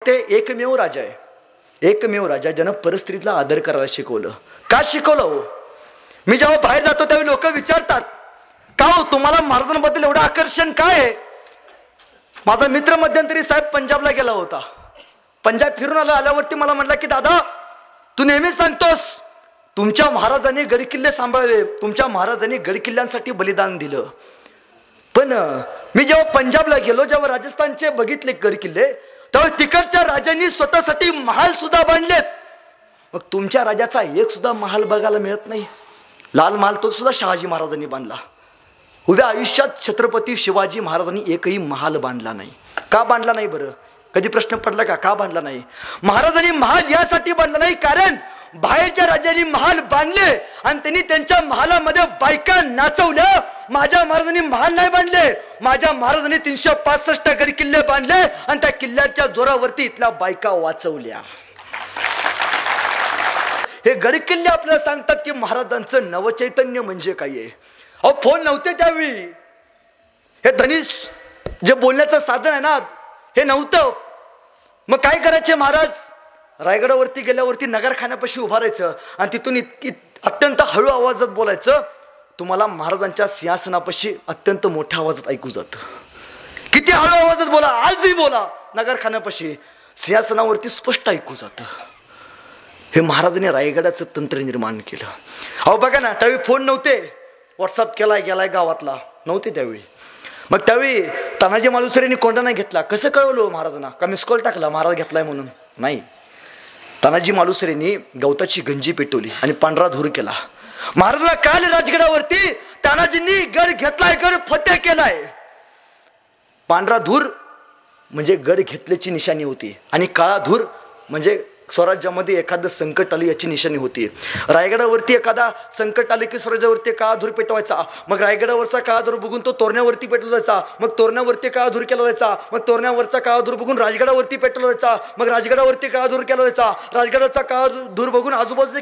ते एकमेव राजा आहे, एकमेव राजा ज्यानं परस्त्रीला आदर करायला शिकवलं. का शिकवलं हो? मी जेव्हा बाहेर जातो त्यावेळी लोक विचारतात, का हो तुम्हाला महाराजांबद्दल एवढं आकर्षण काय आहे? माझा मित्र मध्यंतरी साहेब पंजाबला गेला होता. पंजाब फिरून आल्यावरती मला म्हटलं की दादा तू नेहमी सांगतोस तुमच्या महाराजांनी गडकिल्ले सांभाळले, तुमच्या महाराजांनी गडकिल्ल्यांसाठी बलिदान दिलं. पण मी जेव्हा पंजाबला गेलो, जेव्हा राजस्थानचे बघितले गडकिल्ले, तेव्हा तिकडच्या राजांनी स्वतःसाठी महाल सुद्धा बांधलेत. मग तुमच्या राजाचा एक सुद्धा महाल बघायला मिळत नाही. लाल महाल तो सुद्धा शहाजी महाराजांनी बांधला. उभ्या आयुष्यात छत्रपती शिवाजी महाराजांनी एकही महाल बांधला नाही. का बांधला नाही बरं? कधी प्रश्न पडला का बांधला नाही? महाराजांनी महाल यासाठी बांधला नाही कारण बाहेरच्या राजांनी महाल बांधले आणि त्यांनी त्यांच्या महालामध्ये बायका नाचवल्या. माझ्या महाराजांनी महाल नाही बांधले, माझ्या महाराजांनी 365 गड किल्ले बांधले आणि त्या किल्ल्याच्या जोरावरती इथल्या बायका वाचवल्या. हे गड किल्ले आपल्याला सांगतात की महाराजांचं नवचैतन्य म्हणजे काय आहे. अहो फोन नव्हते त्यावेळी, हे धनीश जे बोलण्याचं साधन आहे ना हे नव्हतं. मग काय करायचे महाराज? रायगडावरती गेल्यावरती नगरखान्यापाशी उभारायचं आणि तिथून अत्यंत हळू आवाजात बोलायचं. तुम्हाला महाराजांच्या सिंहासनापाशी अत्यंत मोठ्या आवाजात ऐकू जातं. किती हळू आवाजात बोला, आजही बोला, नगरखान्यापाशी सिंहासनावरती स्पष्ट ऐकू जातं. हे महाराजांनी रायगडाचं तंत्र निर्माण केलं. अहो बघा ना, त्यावेळी फोन नव्हते, व्हॉट्सअप केलाय गेलाय गावातला नव्हते त्यावेळी. मग त्यावेळी तानाजी मालुसरेंनी कोंडा नाही घेतला. कसं कळवलं महाराजांना? का मिस कॉल टाकला महाराज घेतलाय म्हणून? नाही. तानाजी मालुसरेंनी गवताची गंजी पेटवली आणि पांढरा धूर केला. महाराजांना काल राजगडावरती तानाजींनी गड घेतलाय, गड फतेह केलाय. पांढरा धूर म्हणजे गड घेतल्याची निशाणी होती आणि काळा धूर म्हणजे स्वराज्यामध्ये एखादं संकट आले याची निशाणी होती. रायगडावरती एखादा संकट आले की स्वराज्यावरती काळा धूर पेटवायचा. मग रायगडावरचा काळा धूर बघून तो तोरण्यावरती पेटवला जायचा. मग तोरण्यावरती काळा धूर केला जायचा. मग तोरण्यावरचा काळा धूर बघून राजगडावरती पेटवला जायचा. मग राजगडावरती काळा धूर केला जायचा. राजगडाचा काळा धूर बघून आजूबाजूचे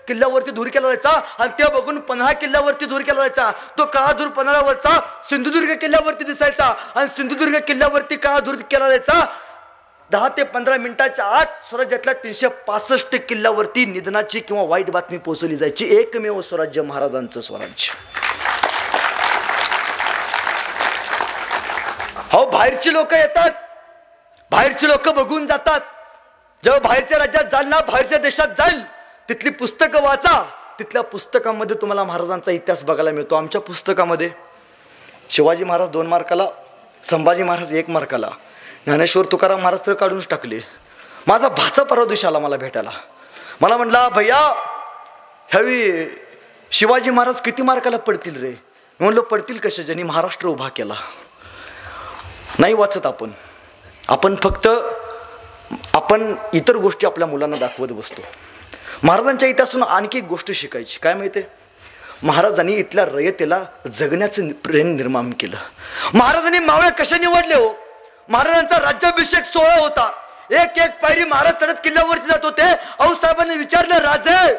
किल्ल्यावरती धूर केला जायचा आणि ते बघून 15 किल्ल्यावरती धूर केला जायचा. तो काळा धूर 15वरचा सिंधुदुर्ग किल्ल्यावरती दिसायचा आणि सिंधुदुर्ग किल्ल्यावरती काळा धूर केला जायचा. 10 ते 15 मिनिटाच्या आत स्वराज्यातल्या 365 किल्ल्यावरती निधनाची किंवा वाईट बातमी पोहोचवली जायची. एकमेव स्वराज्य महाराजांचं स्वराज्य. हो बाहेरची लोक येतात, बाहेरची लोक बघून जातात. जेव्हा बाहेरच्या राज्यात जाल ना, बाहेरच्या देशात जाल, तिथली पुस्तकं वाचा. तिथल्या पुस्तकामध्ये तुम्हाला महाराजांचा इतिहास बघायला मिळतो. आमच्या पुस्तकामध्ये शिवाजी महाराज 2 मार्काला, संभाजी महाराज 1 मार्काला, ज्ञानेश्वर तुकाराम महाराज तर काढूनच टाकले. माझा भाचा परवा दिवशी आला मला भेटायला. मला म्हटला भैया ह्यावेळी शिवाजी महाराज किती मार्काला पडतील रे? मी म्हणलो पडतील कशा, ज्यांनी महाराष्ट्र उभा केला. नाही वाचत आपण फक्त इतर गोष्टी आपल्या मुलांना दाखवत बसतो. महाराजांच्या इतिहासातून आणखी एक गोष्ट शिकायची. काय माहिती? महाराजांनी इथल्या रयतेला जगण्याचं प्रेम निर्माण केलं. महाराजांनी मावळे कशा निवडले हो? महाराजांचा राज्याभिषेक सोहळा होता. एक एक पायरी महाराज चढत किल्ल्यावरती जात होते. आऊसाहेबांनी विचारलं, राजे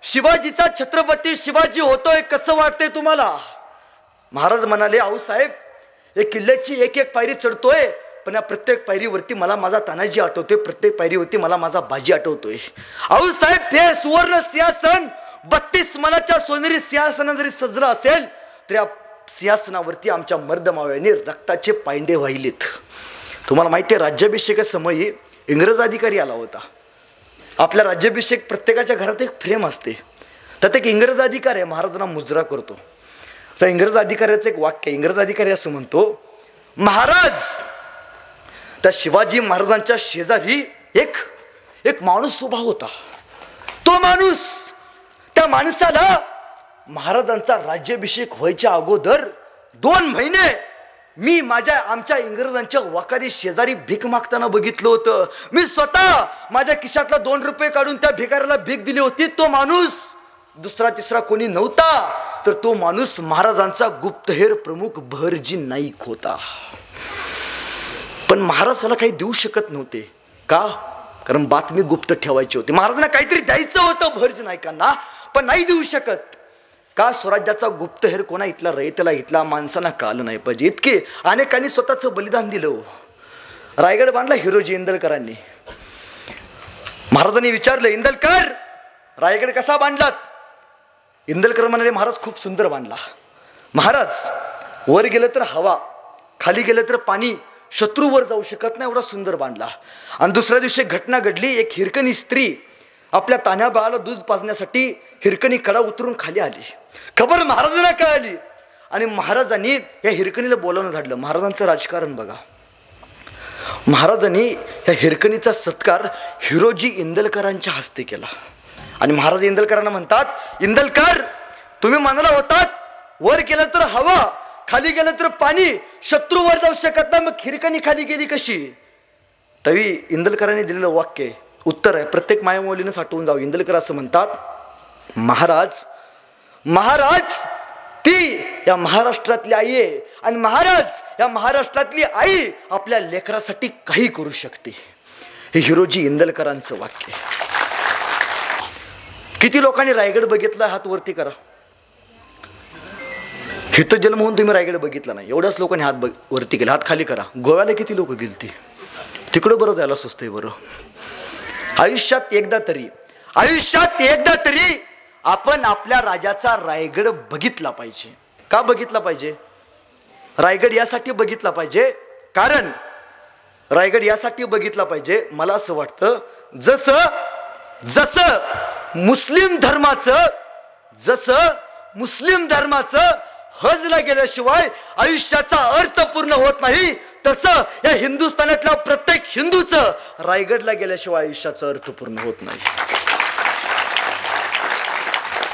शिवाजीचा छत्रपती शिवाजी होतोय, कसं वाटतंय तुम्हाला? महाराज म्हणाले, आऊसाहेब हे किल्ल्याची एक एक पायरी चढतोय, पण या प्रत्येक पायरीवरती मला माझा तानाजी आठवतोय, प्रत्येक पायरीवरती मला माझा बाजी आठवतोय. आऊसाहेब हे सुवर्ण सिंहासन 32 मनाच्या सोनेरी सिंहासन जरी सजलं असेल तरी सिंहासनावरती आमच्या मर्द मावळ्यांनी रक्ताचे पांडे वाहिलेत. तुम्हाला माहिती आहे राज्याभिषेकासमयी इंग्रज अधिकारी आला होता. आपल्या राज्याभिषेक प्रत्येकाच्या घरात एक फ्रेम असते, त्यात एक इंग्रज अधिकारी आहे, महाराजांना मुजरा करतो. तर इंग्रज अधिकाऱ्याचं एक वाक्य, इंग्रज अधिकारी असं म्हणतो, महाराज त्या शिवाजी महाराजांच्या शेजारी एक माणूस उभा होता. तो माणूस, त्या माणसाला महाराजांचा राज्याभिषेक व्हायच्या अगोदर 2 महिने मी आमच्या इंग्रजांच्या वाकारी शेजारी भीक मागताना बघितलं होतं. मी स्वतः माझ्या खिशातला 2 रुपये काढून त्या भिकाऱ्याला भीक दिली होती. तो माणूस दुसरा तिसरा कोणी नव्हता, तर तो माणूस महाराजांचा गुप्तहेर प्रमुख बहरजी नाईक होता. पण महाराज त्याला काही देऊ शकत नव्हते. का? कारण बातमी गुप्त ठेवायची होती. महाराजांना काहीतरी द्यायचं होतं बहरजी नाईकांना, पण नाही देऊ शकत. का? स्वराज्याचा गुप्तहेर कोणा इथला रयतेला, इथला माणसांना कळलं नाही पाहिजे. इतके अनेकांनी स्वतःचं बलिदान दिलं. रायगड बांधला हिरोजी इंदलकरांनी. महाराजांनी विचारलं, इंदलकर रायगड कसा बांधलात? इंदलकर म्हणाले, महाराज खूप सुंदर बांधला. महाराज वर गेलं तर हवा, खाली गेलं तर पाणी, शत्रू वर जाऊ शकत नाही एवढा सुंदर बांधला. आणि दुसऱ्या दिवशी घटना घडली. एक हिरकणी स्त्री आपल्या तान्ह्या बाळाला दूध पाजण्यासाठी हिरकणी कडा उतरून खाली आली. खबर महाराजांना कळाली आणि महाराजांनी या हिरकणीला बोलावणं धाडलं. महाराजांचं राजकारण बघा. महाराजांनी या हिरकणीचा सत्कार हिरोजी इंदलकरांच्या हस्ते केला. आणि महाराज इंदलकरांना म्हणतात, इंदलकर तुम्ही म्हणाला होतात वर गेलं तर हवा, खाली गेलं तर पाणी, शत्रू वर जाऊ शकत नाही, मग हिरकणी खाली गेली कशी? तरी इंदलकरांनी दिलेलं वाक्य उत्तर आहे, प्रत्येक मायामौलीनं साठवून जाऊ. इंदलकर असं म्हणतात, महाराज महाराज ती या महाराष्ट्रातली आई आहे आणि महाराज या महाराष्ट्रातली आई आपल्या लेकरासाठी काही करू शकते. हे हिरोजी इंदलकरांचं वाक्य. किती लोकांनी रायगड बघितला? हात वरती करा. इथं जन्म होऊन तुम्ही रायगड बघितला नाही, एवढ्याच लोकांनी हात वरती केला. हात खाली करा. गोव्याला किती लोक गेलती? तिकडं बरं जायला सुचतंय बरं. आयुष्यात एकदा तरी आपण आपल्या राजाचा रायगड बघितला पाहिजे. का बघितला पाहिजे? रायगड यासाठी बघितला पाहिजे, कारण रायगड यासाठी बघितला पाहिजे, मला असं वाटतं, जसं मुस्लिम धर्माचं हजला गेल्याशिवाय आयुष्याचा अर्थ पूर्ण होत नाही, तसं या हिंदुस्थानातल्या प्रत्येक हिंदूचं रायगडला गेल्याशिवाय आयुष्याचा अर्थ पूर्ण होत नाही.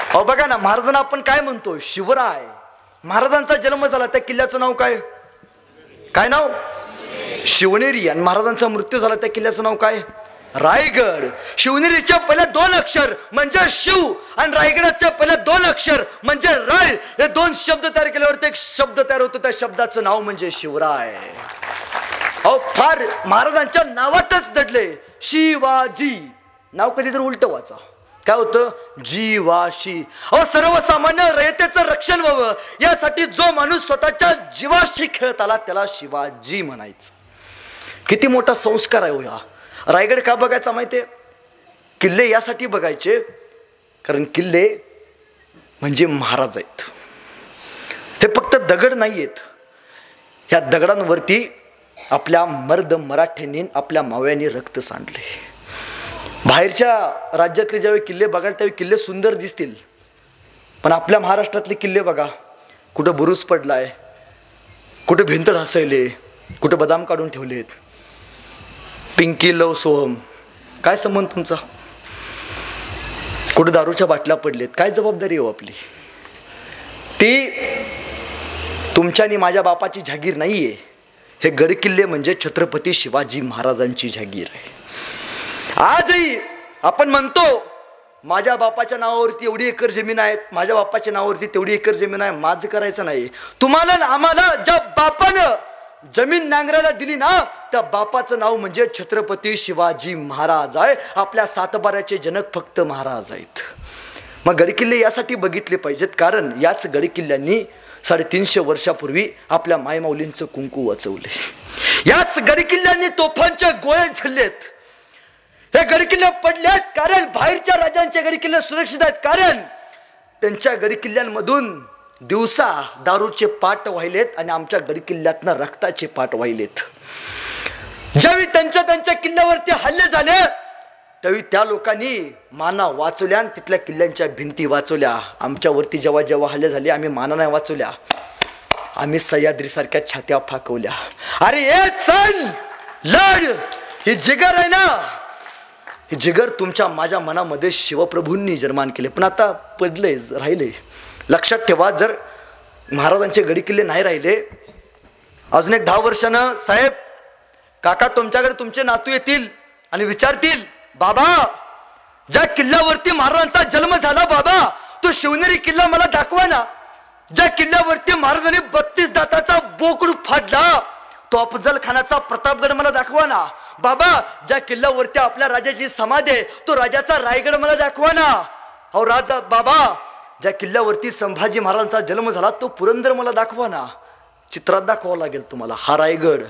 अहो बघा ना, महाराजांना आपण काय म्हणतो? शिवराय. महाराजांचा जन्म झाला, त्या किल्ल्याचं नाव काय? काय नाव? शिवनेरी. आणि महाराजांचा मृत्यू झाला, त्या किल्ल्याचं नाव काय? रायगड. शिवनेरीच्या पहिल्या 2 अक्षर म्हणजे शिव आणि रायगडाच्या पहिल्या 2 अक्षर म्हणजे राय. हे 2 शब्द तयार केल्यावरती एक शब्द तयार होतो, त्या शब्दाचं नाव म्हणजे शिवराय. अहो फार महाराजांच्या नावातच दडले शिवाजी. नाव कधी तर उलट वाचा, काय होतं? जीवाशी. अहो सर्वसामान्य रयतेचं रक्षण व्हावं यासाठी जो माणूस स्वतःच्या जीवाशी खेळत आला त्याला शिवाजी म्हणायचं. किती मोठा संस्कार आहे हो हा. रायगड का बघायचा माहितीये? किल्ले यासाठी बघायचे कारण किल्ले म्हणजे महाराज आहेत. ते फक्त दगड नाही आहेत. ह्या दगडांवरती आपल्या मर्द मराठ्यांनी, आपल्या मावळ्यांनी रक्त सांडले. बाहेरच्या राज्यातले ज्यावेळी किल्ले बघाल त्यावेळी किल्ले सुंदर दिसतील, पण आपल्या महाराष्ट्रातले किल्ले बघा, कुठं बुरुज पडलाय, कुठं भिंत ढासळले, कुठं बदाम काढून ठेवलेत. पिंकी लव सोहम, काय संबंध तुमचा? कुठं दारूच्या बाटल्या पडलेत, काय जबाबदारी हो आपली? ती तुमच्या आणि माझ्या बापाची जागीर नाहीये. हे गडकिल्ले म्हणजे छत्रपती शिवाजी महाराजांची जागीर आहे. आजही आपण म्हणतो माझ्या बापाच्या नावावरती एवढी एकर जमीन आहे, माझ्या बापाच्या नावावरती तेवढी एकर जमीन आहे. माझं करायचं नाही. तुम्हाला आम्हाला ज्या बापानं जमीन नांगरायला दिली ना, त्या बापाचं नाव म्हणजे छत्रपती शिवाजी महाराज आहे. आपल्या सातबाऱ्याचे जनक फक्त महाराज आहेत. मग गडकिल्ले यासाठी बघितले पाहिजेत कारण याच गडकिल्ल्यांनी 350 वर्षापूर्वी आपल्या मायमाऊलींचं कुंकू वाचवले. याच गडकिल्ल्यांनी तोफांचे गोळे झेललेत. हे गडकिल्ले पडलेत कारण बाहेरच्या राज्यांचे गडकिल्ले सुरक्षित आहेत, कारण त्यांच्या गडकिल्ल्यांमधून दिवसा दारूचे पाट वाहिलेत आणि आमच्या गडकिल्ल्यातनं रक्ताचे पाट वाहिलेत. ज्यावेळी त्यांच्या किल्ल्यावरती हल्ले झाले त्यावेळी त्या लोकांनी माना वाचवल्या आणि तिथल्या किल्ल्यांच्या भिंती वाचवल्या. आमच्यावरती जेव्हा जेव्हा हल्ले झाले आम्ही माना नाही वाचवल्या, आम्ही सह्याद्रीसारख्या छात्या फाकवल्या. अरे ए चल लढ, हे जिगर आहे ना, हे जिगर तुमच्या माझ्या मनामध्ये शिवप्रभूंनी निर्माण केले, पण आता पडले राहिले. लक्षात ठेवा, जर महाराजांचे गडकिल्ले नाही राहिले, अजून एक 10 वर्षानं साहेब काका तुमच्याकडे तुमचे नातू येतील आणि विचारतील, बाबा ज्या किल्ल्यावरती महाराजांचा जन्म झाला, बाबा तो शिवनेरी किल्ला मला दाखवा ना. ज्या किल्ल्यावरती महाराजांनी 32 दाताचा बोकड फाडला, तो अफजल खानाचा प्रतापगड मला दाखवा ना. बाबा ज्या किल्ल्यावरती आपल्या राजाची समाधी आहे, तो राजाचा रायगड मला दाखवा ना. अहो राजा बाबा ज्या किल्ल्यावरती संभाजी महाराजांचा जन्म झाला, तो पुरंदर मला दाखवा ना. चित्रात दाखवावं लागेल तुम्हाला. हा रायगड,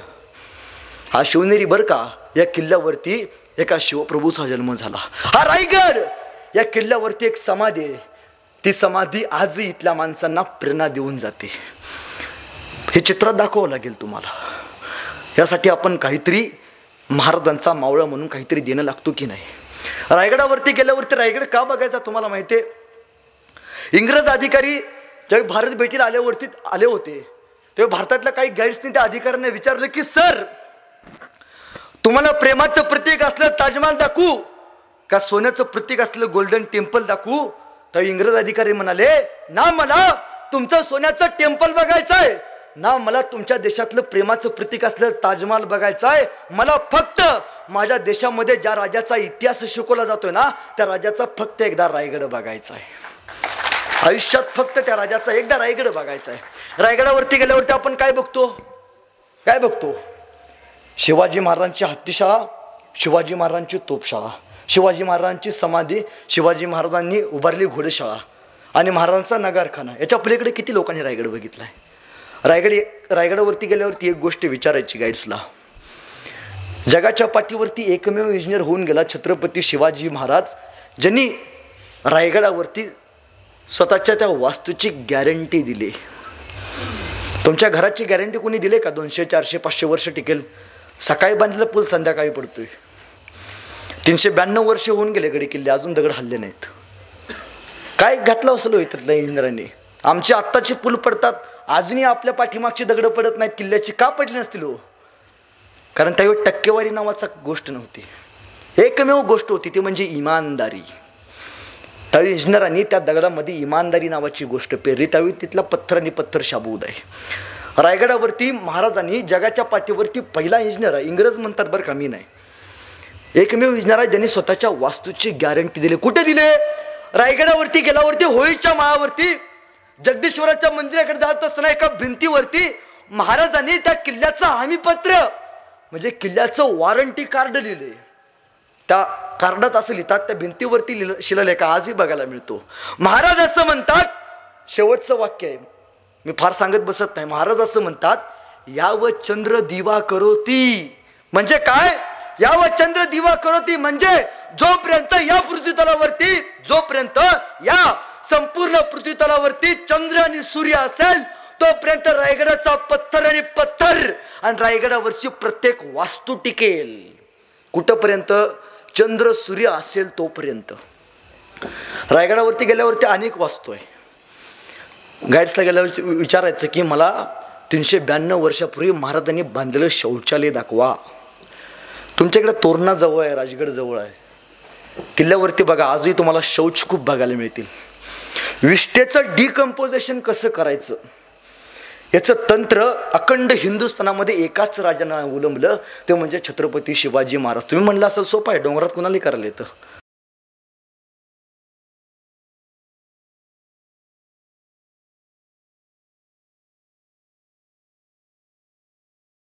हा शिवनेरी बर का, या किल्ल्यावरती एका शिवप्रभूचा जन्म झाला. हा रायगड, या किल्ल्यावरती एक समाधी आहे. ती समाधी आजही इथल्या माणसांना प्रेरणा देऊन जाते. हे चित्रात दाखवावं लागेल तुम्हाला. यासाठी आपण काहीतरी महाराजांचा मावळा म्हणून काहीतरी देणं लागतो की नाही. रायगडावरती गेल्यावरती रायगड का बघायचा तुम्हाला माहिती आहे. इंग्रज अधिकारी जेव्हा भारत भेटीला आले होते तेव्हा भारतातल्या काही गाईड्सनी त्या अधिकाऱ्यांना विचारलं की सर, तुम्हाला प्रेमाचं प्रतीक असलं ताजमहाल दाखवू का सोन्याचं प्रतीक असलं गोल्डन टेम्पल दाखवू. तर इंग्रज अधिकारी म्हणाले, ना मला तुमचं सोन्याचं टेम्पल बघायचं आहे, ना मला तुमच्या देशातलं प्रेमाचं प्रतीक असलं ताजमहाल बघायचं आहे. मला फक्त माझ्या देशामध्ये ज्या राजाचा इतिहास शिकवला जातोय ना, त्या राजाचा फक्त एकदा रायगड बघायचा आहे. आयुष्यात फक्त त्या राजाचा एकदा रायगड बघायचा आहे. रायगडावरती गेल्यावरती आपण काय बघतो? शिवाजी महाराजांची हत्तीशाळा, शिवाजी महाराजांची तोपशाळा, शिवाजी महाराजांची समाधी, शिवाजी महाराजांनी उभारली घोडेशाळा आणि महाराजांचा नगारखाना. याच्या पलीकडे किती लोकांनी रायगड बघितलाय. रायगडावरती गेल्यावरती एक गोष्ट विचारायची गाईड्सला. जगाच्या पाठीवरती एकमेव इंजिनियर होऊन गेला छत्रपती शिवाजी महाराज, ज्यांनी रायगडावरती स्वतःच्या त्या वास्तूची गॅरंटी दिली. तुमच्या घराची गॅरंटी कोणी दिली का? 200, 400, 500 वर्ष टिकेल. सकाळी बांधलेला पूल संध्याकाळी पडतोय. 392 वर्ष होऊन गेले गडी किल्ले, अजून दगड हल्ले नाहीत. काय घातलं असलं इथल्या इंजिनियरांनी. आमची आत्ताची पूल पडतात, अजूनही आपल्या पाठीमागची दगड पडत नाहीत किल्ल्याची. का पडली नसतील हो? कारण त्यावेळी टक्केवारी नावाचा गोष्ट नव्हती. एकमेव गोष्ट होती ती म्हणजे इमानदारी. त्यावेळी इंजिनियरांनी त्या दगडामध्ये इमानदारी नावाची गोष्ट पेरली. त्यावेळी तिथला पत्थर आणि पत्थर शाबूत आहे. रायगडावरती महाराजांनी जगाच्या पाठीवरती पहिला इंजिनियर आहे, इंग्रज म्हणतात बरं का, मी नाही, एकमेव इंजिनियर आहे ज्यांनी स्वतःच्या वास्तूची गॅरंटी दिली. कुठे दिले? रायगडावरती गेल्यावरती होळीच्या माळावरती जगदीश्वराच्या मंदिराकडे जात असताना एका भिंतीवरती महाराजांनी त्या किल्ल्याचं हमीपत्र म्हणजे किल्ल्याचं वॉरंटी कार्ड लिहिले. त्या कार्डात असं लिहितात, त्या भिंतीवरती शिलालेख आजही बघायला मिळतो. महाराज असं म्हणतात, शेवटचं वाक्य आहे, मी फार सांगत बसत नाही. महाराज असं म्हणतात, याव चंद्र दिवा करोती. म्हणजे काय? याव चंद्र दिवा करोती म्हणजे जोपर्यंत या पृथ्वीतलावरती, जोपर्यंत या संपूर्ण पृथ्वीतलावरती चंद्र आणि सूर्य असेल तोपर्यंत रायगडाचा पत्थर आणि पत्थर आणि रायगडावरची प्रत्येक वास्तू टिकेल. कुठपर्यंत? चंद्र सूर्य असेल तोपर्यंत. रायगडावरती गेल्यावरती अनेक वास्तू आहे. गाईड्सला गेल्यावर विचारायचं की मला 392 वर्षापूर्वी महाराजांनी बांधलेलं शौचालय दाखवा. तुमच्याकडे तोरणा जवळ आहे, राजगड जवळ आहे. किल्ल्यावरती बघा, आजही तुम्हाला शौच खूप बघायला मिळतील. विष्ठेचं डिकम्पोजेशन कसं करायचं याचं तंत्र अखंड हिंदुस्थानामध्ये एकाच राजानं अवलंबलं, ते म्हणजे छत्रपती शिवाजी महाराज. तुम्ही म्हणलं असं सोपं आहे, डोंगरात कुणाला करायला येतं?